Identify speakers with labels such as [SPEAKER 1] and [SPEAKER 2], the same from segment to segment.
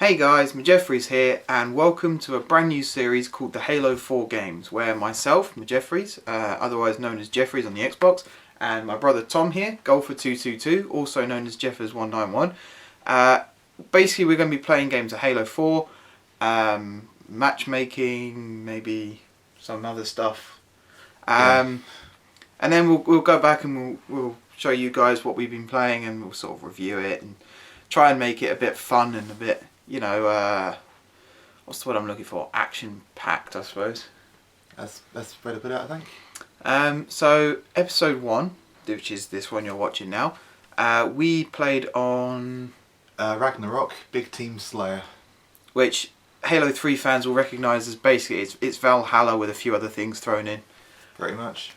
[SPEAKER 1] Hey guys, Majeffries here, and welcome to a brand new series called the Halo 4 games, where myself, Majeffries, otherwise known as Jeffries on the Xbox, and my brother Tom here, Golfer222, also known as Jeffers191. Basically, we're going to be playing games of Halo 4, matchmaking, maybe some other stuff, and then we'll go back and we'll show you guys what we've been playing, and we'll sort of review it and try and make it a bit fun and a bit, what's the word I'm looking for? Action-packed, I suppose.
[SPEAKER 2] That's the way to put it, I think.
[SPEAKER 1] So, episode 1, which is this one you're watching now, we played on...
[SPEAKER 2] Ragnarok, Big Team Slayer.
[SPEAKER 1] Which Halo 3 fans will recognise as basically, it's Valhalla with a few other things thrown in.
[SPEAKER 2] Pretty much.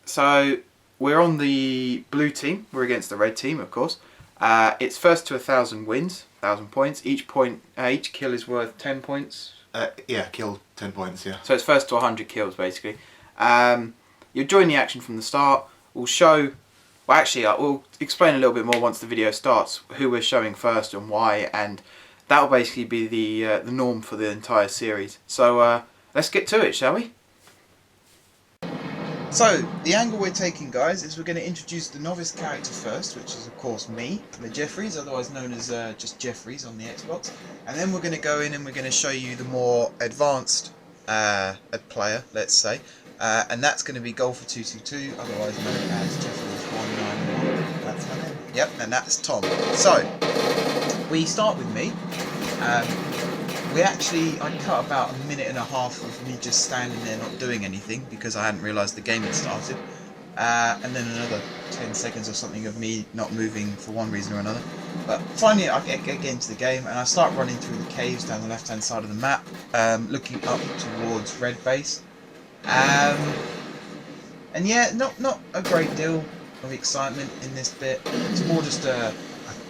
[SPEAKER 1] So, we're on the blue team, we're against the red team, of course. It's first to 1,000 wins, 1,000 points. Each kill is worth 10 points.
[SPEAKER 2] Kill 10 points, yeah.
[SPEAKER 1] So it's first to 100 kills, basically. You'll join the action from the start. We'll show... Well, actually, we'll explain a little bit more once the video starts, who we're showing first and why, and that'll basically be the norm for the entire series. So, let's get to it, shall we? So, the angle we're taking, guys, is we're going to introduce the novice character first, which is, of course, me, the Jeffries, otherwise known as just Jeffries on the Xbox. And then we're going to go in and we're going to show you the more advanced player, let's say. And that's going to be Golfer222, otherwise known as Jeffries191.
[SPEAKER 2] That's my name.
[SPEAKER 1] Yep, and that's Tom. So, we start with me. I cut about a minute and a half of me just standing there not doing anything because I hadn't realised the game had started. And then another 10 seconds or something of me not moving for one reason or another. But finally I get into the game and I start running through the caves down the left hand side of the map, looking up towards Red Base. And yeah, not a great deal of excitement in this bit. It's more just
[SPEAKER 2] I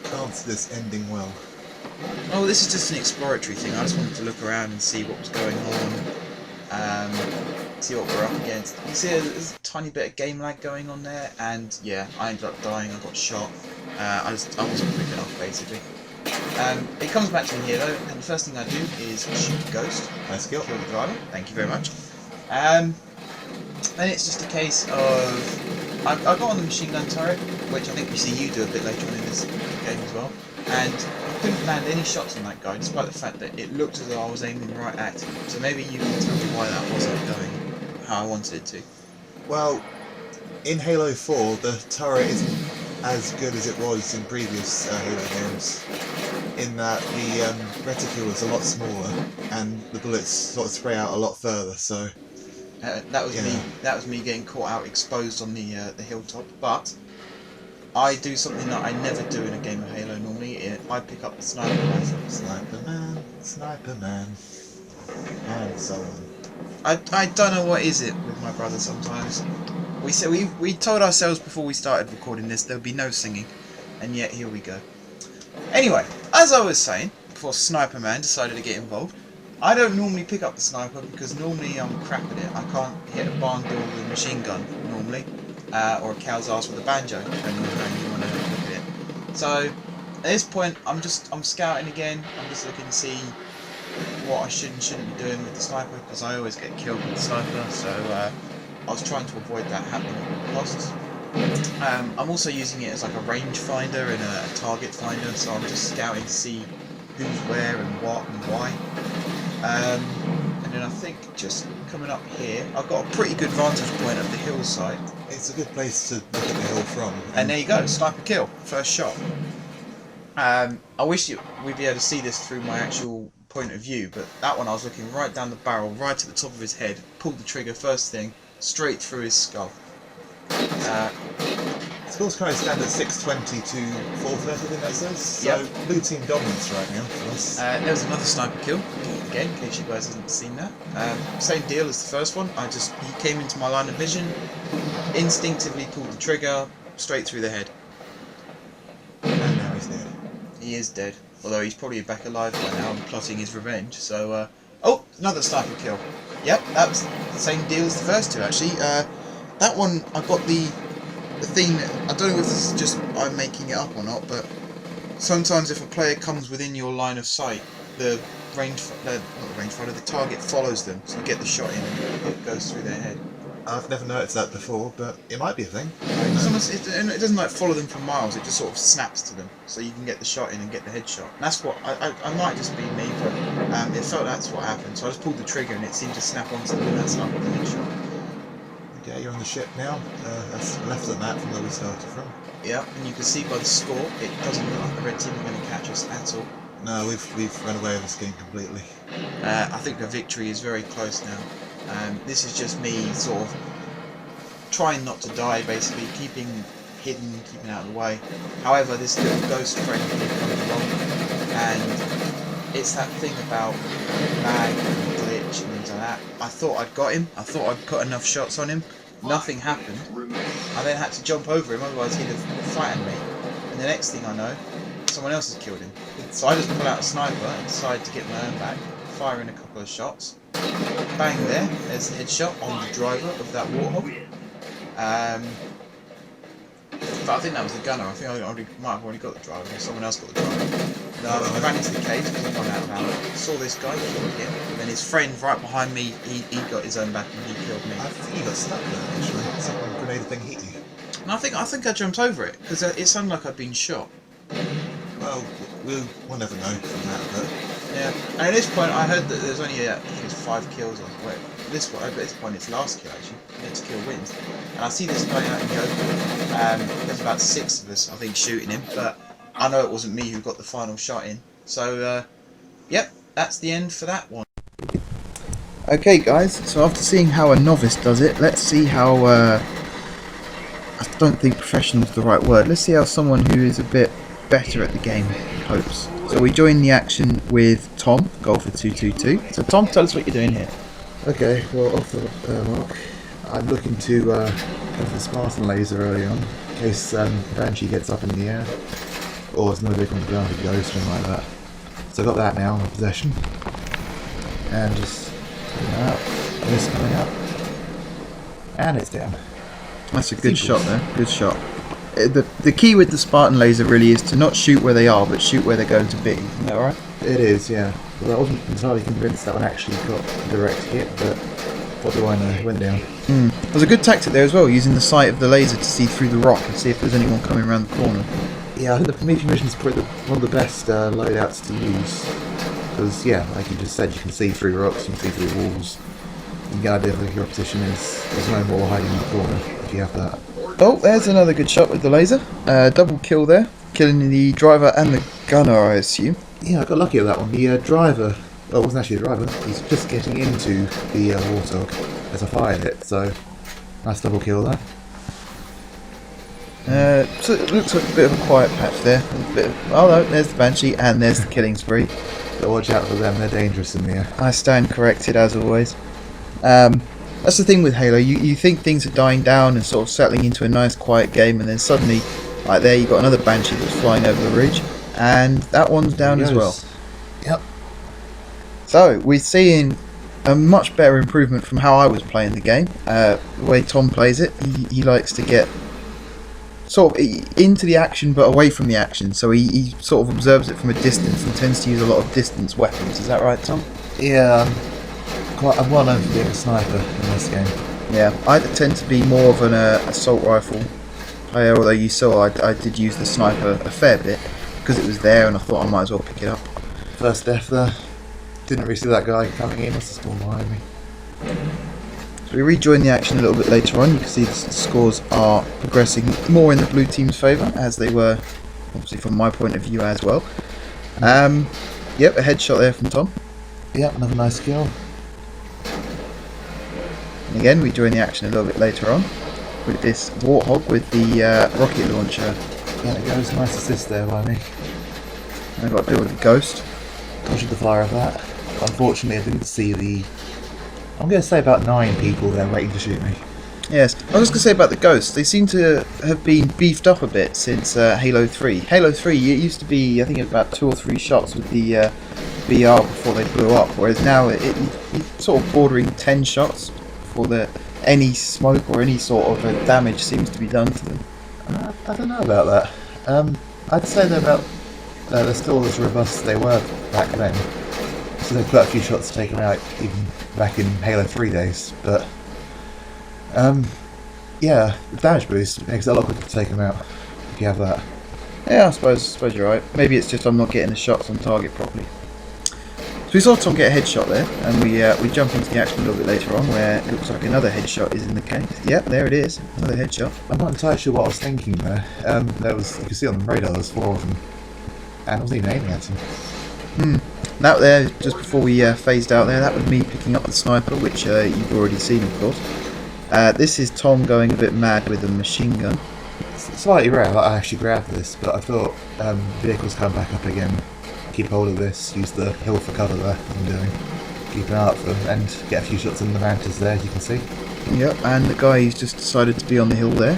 [SPEAKER 2] can't see this ending well.
[SPEAKER 1] Oh, this is just an exploratory thing. I just wanted to look around and see what was going on, see what we're up against. You see there's a tiny bit of game lag going on there, and yeah, I ended up dying, I got shot. I wasn't quick enough, basically. It comes back to me here though, and the first thing I do is shoot the ghost.
[SPEAKER 2] Nice kill.
[SPEAKER 1] Kill the driver, thank you very much. And it's just a case of... I got on the machine gun turret, which I think we see you do a bit later on in this game as well, and I couldn't land any shots on that guy, despite the fact that it looked as though I was aiming right at him. So maybe you can tell me why that wasn't going how I wanted it to.
[SPEAKER 2] Well, in Halo 4, the turret isn't as good as it was in previous Halo games, in that the reticule is a lot smaller, and the bullets sort of spray out a lot further, so...
[SPEAKER 1] That was me getting caught out exposed on the hilltop, but I do something that I never do in a game of Halo normally. I pick up the sniper rifle.
[SPEAKER 2] Sniper man, and so on.
[SPEAKER 1] I don't know what is it with my brother sometimes. We told ourselves before we started recording this there would be no singing, and yet here we go. Anyway, as I was saying, before Sniper Man decided to get involved, I don't normally pick up the sniper because normally I'm crap at it. I can't hit a barn door with a machine gun normally, or a cow's ass with a banjo, depending on how you want to look at it. So at this point, I'm scouting again. I'm just looking to see what I should and shouldn't be doing with the sniper because I always get killed with the sniper. So I was trying to avoid that happening at all costs. I'm also using it as like a range finder and a target finder. So I'm just scouting to see who's where and what and why. And then I think just coming up here, I've got a pretty good vantage point of the hillside.
[SPEAKER 2] It's a good place to look at the hill from.
[SPEAKER 1] And there you go, sniper kill, first shot. I wish we'd be able to see this through my actual point of view, but that one I was looking right down the barrel, right at the top of his head, pulled the trigger first thing, straight through his skull.
[SPEAKER 2] Scores currently stand at 620 to 430, I think that says. So blue team dominance right now for us.
[SPEAKER 1] There was another sniper kill, again, in case you guys haven't seen that. Same deal as the first one, he came into my line of vision, instinctively pulled the trigger, straight through the head.
[SPEAKER 2] And now he's dead.
[SPEAKER 1] He is dead, although he's probably back alive by now and plotting his revenge, so... oh, another sniper kill. Yep, that's the same deal as the first two, actually. That one, I got the thing, I don't know if this is just I'm making it up or not, but sometimes if a player comes within your line of sight, the the target follows them, so you get the shot in and it goes through their head.
[SPEAKER 2] I've never noticed that before, but it might be a thing.
[SPEAKER 1] It doesn't like follow them for miles, it just sort of snaps to them, so you can get the shot in and get the headshot. And that's what, I might just be me, but it felt that's what happened, so I just pulled the trigger and it seemed to snap onto them and that's how I got the headshot.
[SPEAKER 2] Okay, you're on the ship now. That's left of the map from where we started from.
[SPEAKER 1] Yeah, and you can see by the score, it doesn't look like the red team are going to catch us at all.
[SPEAKER 2] No, we've run away with this game completely.
[SPEAKER 1] I think the victory is very close now. This is just me sort of trying not to die, basically, keeping hidden, keeping out of the way. However, this little ghost friend here comes along, and it's that thing about lag and glitch and things like that. I thought I'd got him, I thought I'd put enough shots on him, nothing happened. I then had to jump over him, otherwise he'd have flattened me. And the next thing I know, someone else has killed him. So I just pull out a sniper and decide to get my own back, fire in a couple of shots. Bang there, there's the headshot on the driver of that warthog. But I think that was the gunner. I think I might have already got the driver, or someone else got the driver. No, I ran into the cage because I ran out of ammo. Saw this guy, killed him. Then his friend right behind me, he got his own back and he killed me.
[SPEAKER 2] I think you got stuck there actually. Some grenade thing hit you.
[SPEAKER 1] And I think I jumped over it because it sounded like I'd been shot.
[SPEAKER 2] Well, we'll never know from that, but
[SPEAKER 1] yeah. And at this point, I heard that there's only I think it's 5 kills. At this point, it's last kill actually. Next kill wins. And I see this guy out in the open. There's about 6 of us, I think, shooting him, but I know it wasn't me who got the final shot in. So, yep, that's the end for that one. Okay, guys. So after seeing how a novice does it, let's see how. I don't think professional is the right word. Let's see how someone who is a bit better at the game copes. So we join the action with Tom, Golfer 222. So Tom, tell us what you're doing here.
[SPEAKER 3] Okay, well, off the mark, I'm looking to go for the Spartan laser early on, in case Banshee gets up in the air, or there's no big on the ground, it goes, something like that. So I got that now in possession, and just putting that out, this coming up, and it's down.
[SPEAKER 1] That's a good shot there, good shot. The key with the Spartan laser really is to not shoot where they are, but shoot where they're going to be. Isn't that right?
[SPEAKER 3] It is, yeah. Well, I wasn't entirely convinced that one actually got a direct hit, but what do I know? It went down.
[SPEAKER 1] It was a good tactic there as well, using the sight of the laser to see through the rock and see if there's anyone coming around the corner.
[SPEAKER 3] Yeah, I think the medium vision is probably one of the best loadouts to use. Because, yeah, like you just said, you can see through rocks, you can see through walls. You can get an idea of where your opposition is. There's no more hiding in the corner if you have that.
[SPEAKER 1] Oh, there's another good shot with the laser. Double kill there, killing the driver and the gunner, I assume.
[SPEAKER 3] Yeah, I got lucky with that one. The driver, well, it wasn't actually the driver, he's just getting into the warthog as I fired it, so nice double kill there.
[SPEAKER 1] So it looks like a bit of a quiet patch there. Oh no, there's the Banshee and there's the killing spree.
[SPEAKER 3] So watch out for them, they're dangerous in the air.
[SPEAKER 1] I stand corrected as always. That's the thing with Halo, you think things are dying down and sort of settling into a nice quiet game, and then suddenly, like there, you got another Banshee that's flying over the ridge, and that one's down as well.
[SPEAKER 3] Yep.
[SPEAKER 1] So, we're seeing a much better improvement from how I was playing the game. The way Tom plays it, he likes to get sort of into the action but away from the action, so he sort of observes it from a distance and tends to use a lot of distance weapons. Is that right, Tom?
[SPEAKER 3] Yeah, I'm well known for being a sniper in this game.
[SPEAKER 1] Yeah, I tend to be more of an assault rifle player, although you saw I did use the sniper a fair bit because it was there and I thought I might as well pick it up.
[SPEAKER 3] First death there. Didn't really see that guy coming in, must have spawned behind me.
[SPEAKER 1] So we rejoin the action a little bit later on. You can see the scores are progressing more in the blue team's favour, as they were obviously from my point of view as well. Yep, a headshot there from Tom.
[SPEAKER 3] Yep, another nice kill.
[SPEAKER 1] And again, we join the action a little bit later on with this Warthog with the rocket launcher.
[SPEAKER 3] Yeah, it goes. Nice assist there by me.
[SPEAKER 1] And I've got to deal with the ghost.
[SPEAKER 3] Dodged the fire of that. Unfortunately, I didn't see the... I'm going to say about 9 people there waiting to shoot me.
[SPEAKER 1] Yes, I was going to say about the ghosts. They seem to have been beefed up a bit since Halo 3. Halo 3, it used to be, I think it was about 2 or 3 shots with the BR before they blew up, whereas now it's sort of bordering 10 shots before any smoke or any sort of damage seems to be done to them.
[SPEAKER 3] I don't know about that. I'd say they're about they're still as robust as they were back then. So they've got a few shots to take them out, even back in Halo 3 days. But yeah, the damage boost makes it a lot quicker to take them out if you have that.
[SPEAKER 1] Yeah, I suppose you're right. Maybe it's just I'm not getting the shots on target properly. So we saw Tom get a headshot there, and we jump into the action a little bit later on, where it looks like another headshot is in the case. Yep, there it is, another headshot.
[SPEAKER 3] I'm not entirely sure what I was thinking there. There was, you can see on the radar, there's 4 of them, and I wasn't even aiming at them.
[SPEAKER 1] That there, just before we phased out there, that was me picking up the sniper, which you've already seen, of course. This is Tom going a bit mad with a machine gun.
[SPEAKER 3] It's slightly rare that I actually grabbed this, but I thought vehicles come back up again. Keep hold of this, use the hill for cover there, I'm doing. Keep an eye out for them, and get a few shots in the mantis there, as you can see.
[SPEAKER 1] Yep, and the guy who's just decided to be on the hill there.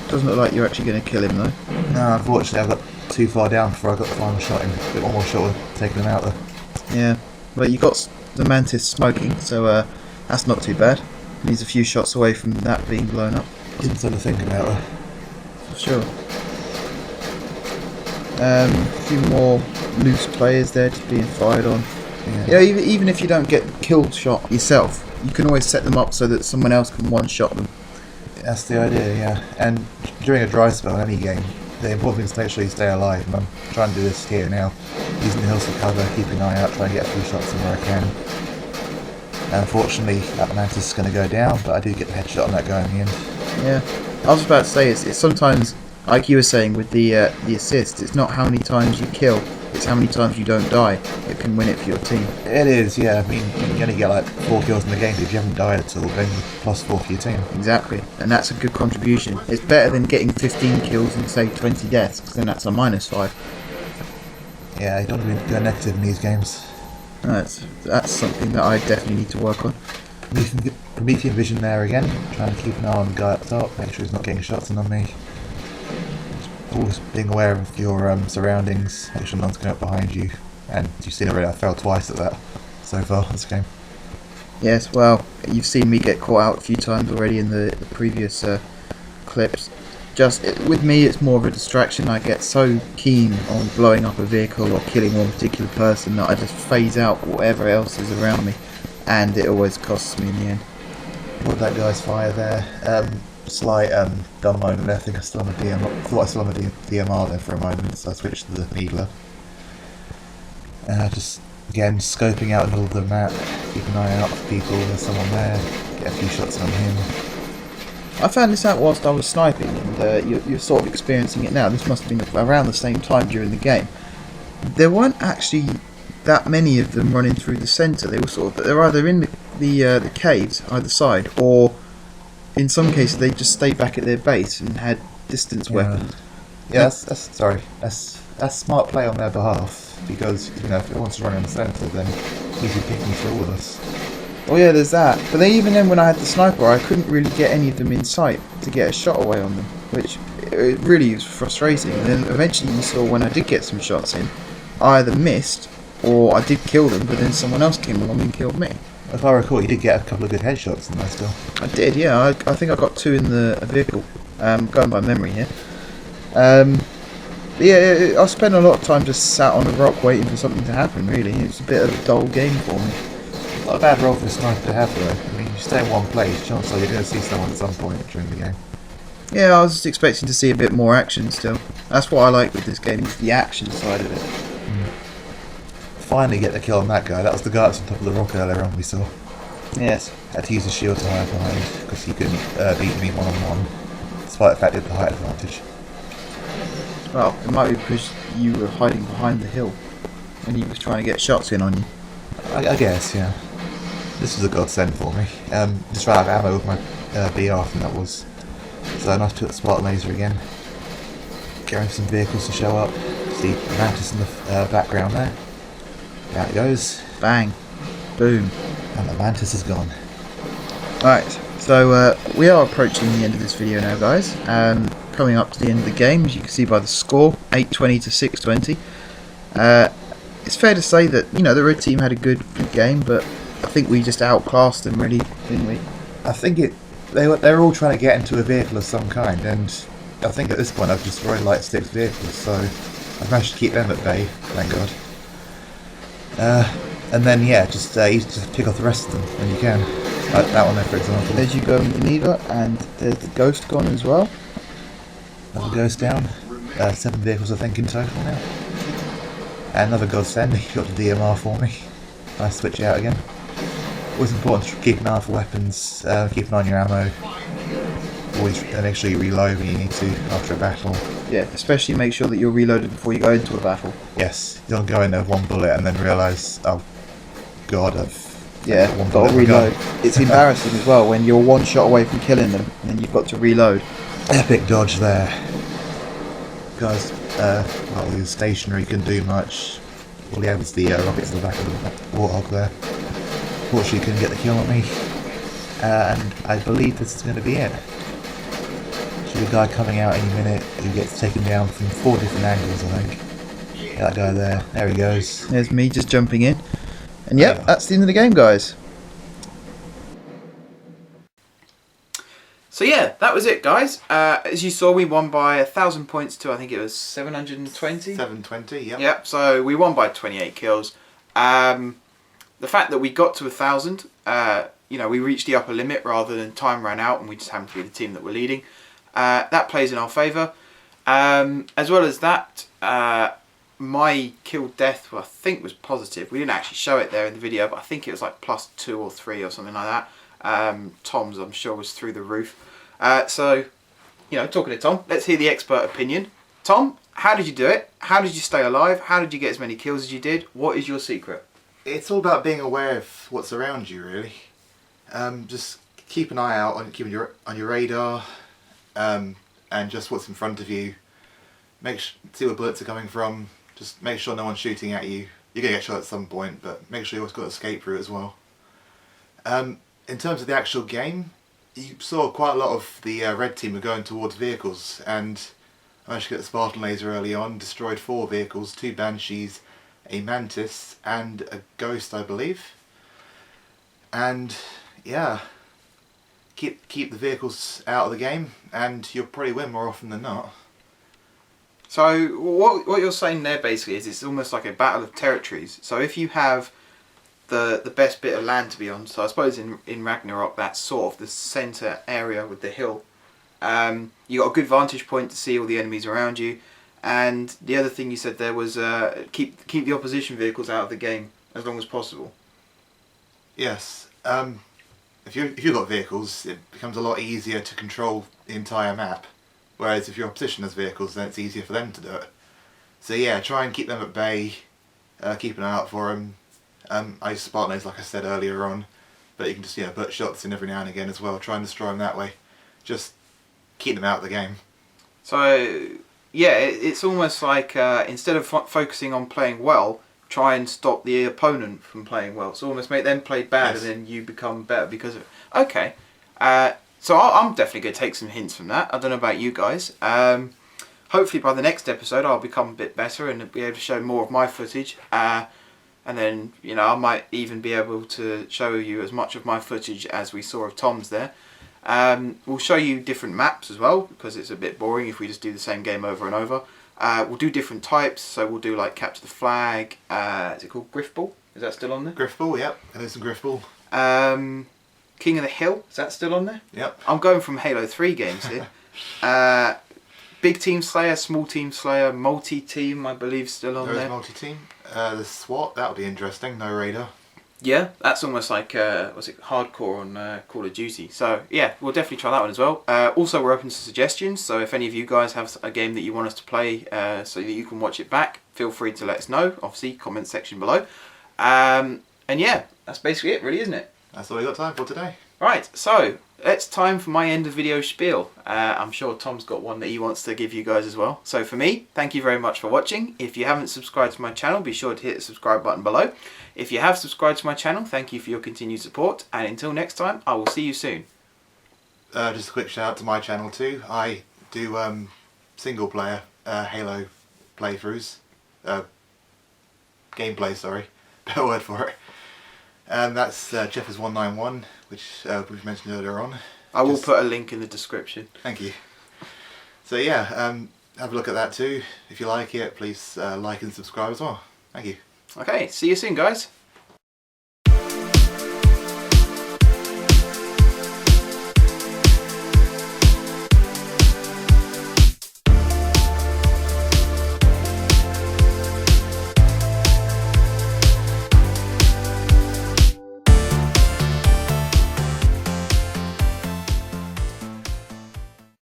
[SPEAKER 1] Doesn't look like you're actually going to kill him though.
[SPEAKER 3] No, unfortunately I got too far down before I got the final shot in. A bit one more shot would have taken him out there.
[SPEAKER 1] Yeah, but you got the mantis smoking, so that's not too bad. He's a few shots away from that being blown up.
[SPEAKER 3] Didn't sort of think about it.
[SPEAKER 1] For sure. A few more loose players there just being fired on.
[SPEAKER 3] Yeah.
[SPEAKER 1] You know, even if you don't get the kill shot yourself, you can always set them up so that someone else can one-shot them.
[SPEAKER 3] That's the idea, yeah. And during a dry spell in any game, the important thing is to make sure you stay alive. And I'm trying to do this here now, using the hills for cover, keeping an eye out, trying to get a few shots in where I can. And unfortunately, that mantis is going to go down, but I do get the headshot on that guy in the end.
[SPEAKER 1] Yeah, I was about to say, it's sometimes, like you were saying with the assist, it's not how many times you kill, it's how many times you don't die that can win it for your team.
[SPEAKER 3] It is, yeah. I mean, you only get like 4 kills in the game, but if you haven't died at all, then you +4 for your team.
[SPEAKER 1] Exactly, and that's a good contribution. It's better than getting 15 kills and say 20 deaths, because then that's a -5.
[SPEAKER 3] Yeah, you don't want to go negative in these games.
[SPEAKER 1] That's something that I definitely need to work on.
[SPEAKER 3] Promethean vision there again, trying to keep an eye on the guy up top, make sure he's not getting shots in on me. Always being aware of your surroundings, make sure no one's going up behind you. And you've seen already, I failed twice at that so far this game.
[SPEAKER 1] Yes, well, you've seen me get caught out a few times already in the previous clips. With me, it's more of a distraction. I get so keen on blowing up a vehicle or killing one particular person that I just phase out whatever else is around me, and it always costs me in the end.
[SPEAKER 3] What that guy's fire there. Slight dumb moment there. I think I still on the DMR. Thought I still on the DMR there for a moment, so I switched to the Needler. Just again scoping out the middle of the map, keep an eye out for people. There's someone there. Get a few shots on him.
[SPEAKER 1] I found this out whilst I was sniping, and you're sort of experiencing it now. This must have been around the same time during the game. There weren't actually that many of them running through the centre. They're either in the caves either side, or in some cases they just stayed back at their base and had distance weapons.
[SPEAKER 3] Yeah, that's smart play on their behalf, because if it wants to run in the centre, then he's picking through all of us.
[SPEAKER 1] Oh yeah, there's that. But even then, when I had the sniper, I couldn't really get any of them in sight to get a shot away on them, which it really was frustrating. And then eventually you saw when I did get some shots in, I either missed or I did kill them, but then someone else came along and killed me.
[SPEAKER 3] If I recall, you did get a couple of good headshots in there still.
[SPEAKER 1] I did, yeah. I think I got 2 in the vehicle. Going by memory here. Yeah, I spent a lot of time just sat on a rock waiting for something to happen, really. It's a bit of a dull game for me.
[SPEAKER 3] Not a bad role for a sniper to have though. I mean, you stay in one place, chances are you're going to see someone at some point during the game.
[SPEAKER 1] Yeah, I was just expecting to see a bit more action still. That's what I like with this game, is the action side of it.
[SPEAKER 3] Finally get the kill on that guy. That was the guy that's on top of the rock earlier on we saw.
[SPEAKER 1] Yes.
[SPEAKER 3] Had to use his shield to hide behind, because he couldn't beat me one-on-one, despite the fact he had the height advantage.
[SPEAKER 1] Well, it might be because you were hiding behind the hill when he was trying to get shots in on you.
[SPEAKER 3] I guess, yeah. This was a godsend for me. Just ran out of ammo with my BR, I think that was. So nice to put the Spartan laser again. Getting some vehicles to show up. See the mantis in the background there. There it goes.
[SPEAKER 1] Bang. Boom.
[SPEAKER 3] And the mantis is gone.
[SPEAKER 1] Right, so we are approaching the end of this video now, guys. Coming up to the end of the game, as you can see by the score, 820 to 620. It's fair to say that, the red team had a good game, but I think we just outclassed them, really, didn't we?
[SPEAKER 3] I think they were all trying to get into a vehicle of some kind, and I think at this point I've destroyed like 6 vehicles, so I've managed to keep them at bay, thank God. And then yeah, you just pick off the rest of them when you can. Like that one there, for example.
[SPEAKER 1] There's you go, Geneva, and there's the ghost gone as well.
[SPEAKER 3] Another ghost down. 7 vehicles I think in total now. And another godsend, you got the DMR for me. I switch it out again. Always important to keep an eye for weapons, keep an eye on your ammo. Always make sure you reload when you need to after a battle.
[SPEAKER 1] Yeah, especially make sure that you're reloaded before you go into a battle.
[SPEAKER 3] Yes, you don't go in there with one bullet and then realise, oh god, I've
[SPEAKER 1] got to reload. It's embarrassing as well when you're one shot away from killing them and then you've got to reload.
[SPEAKER 3] Epic dodge there. Guys, well, he was stationary, couldn't do much. All he had was the rockets in the back of the Warthog there. Fortunately, couldn't get the kill on me. And I believe this is going to be it. Should be a guy coming out any minute who gets taken down from 4 different angles, I think. Yeah, that guy there he goes.
[SPEAKER 1] There's me just jumping in. And yep, that's the end of the game, guys. So yeah, that was it, guys. As you saw, we won by 1,000 points to, I think it was 720?
[SPEAKER 2] 720, yep.
[SPEAKER 1] Yep, so we won by 28 kills. The fact that we got to 1,000, we reached the upper limit rather than time ran out and we just happened to be the team that were leading. That plays in our favour. As well as that, my kill death, I think, was positive. We didn't actually show it there in the video, but I think it was like +2 or 3 or something like that. Tom's, I'm sure, was through the roof. So, talking to Tom, let's hear the expert opinion. Tom, how did you do it? How did you stay alive? How did you get as many kills as you did? What is your secret?
[SPEAKER 2] It's all about being aware of what's around you, really. Just keep an eye out on your radar, and just what's in front of you. See where bullets are coming from. Just make sure no one's shooting at you. You're gonna get shot at some point, but make sure you always got an escape route as well. In terms of the actual game, you saw quite a lot of the red team were going towards vehicles, and I managed to get the Spartan laser early on, destroyed 4 vehicles, 2 Banshees, a Mantis, and a Ghost, I believe. And yeah, keep the vehicles out of the game, and you'll probably win more often than not.
[SPEAKER 1] So what you're saying there basically is it's almost like a battle of territories. So if you have the best bit of land to be on, so I suppose in Ragnarok that's sort of the centre area with the hill, you got a good vantage point to see all the enemies around you. And the other thing you said there was keep the opposition vehicles out of the game as long as possible.
[SPEAKER 2] Yes. If you've got vehicles, it becomes a lot easier to control the entire map. Whereas if your opposition has vehicles, then it's easier for them to do it. So yeah, try and keep them at bay. Keep an eye out for them. I use Spartan lasers, like I said earlier on, but you can just put shots in every now and again as well. Try and destroy them that way. Just keep them out of the game.
[SPEAKER 1] So yeah, it's almost like instead of focusing on playing well, try and stop the opponent from playing well. So almost make them play bad, yes, and then you become better because of it. Okay, so I'm definitely going to take some hints from that. I don't know about you guys. Hopefully by the next episode I'll become a bit better and be able to show more of my footage. And then, I might even be able to show you as much of my footage as we saw of Tom's there. We'll show you different maps as well, because it's a bit boring if we just do the same game over and over. We'll do different types, so we'll do like Capture the Flag, is it called Griffball? Is that still on there?
[SPEAKER 2] Griffball, yep, there's some Griffball.
[SPEAKER 1] King of the Hill, is that still on there?
[SPEAKER 2] Yep.
[SPEAKER 1] I'm going from Halo 3 games here. Big Team Slayer, Small Team Slayer, Multi-Team, I believe, still on there.
[SPEAKER 2] There is Multi-Team. The SWAT, that'll be interesting, no radar.
[SPEAKER 1] Yeah, that's almost like, hardcore on Call of Duty. So, yeah, we'll definitely try that one as well. Also, we're open to suggestions, so if any of you guys have a game that you want us to play so that you can watch it back, feel free to let us know. Obviously, comment section below. And yeah, that's basically it, really, isn't it?
[SPEAKER 2] That's all we got time for today.
[SPEAKER 1] Right, so it's time for my end of video spiel. I'm sure Tom's got one that he wants to give you guys as well. So for me, thank you very much for watching. If you haven't subscribed to my channel, be sure to hit the subscribe button below. If you have subscribed to my channel, thank you for your continued support. And until next time, I will see you soon.
[SPEAKER 2] Just a quick shout out to my channel too. I do single player Halo playthroughs. Gameplay, sorry. Better word for it. And that's Jeffers191, which we've mentioned earlier on.
[SPEAKER 1] I will put a link in the description.
[SPEAKER 2] Thank you. So yeah,
[SPEAKER 3] have a look at that too. If you like it, please like and subscribe as well. Thank you.
[SPEAKER 4] Okay, see you soon, guys.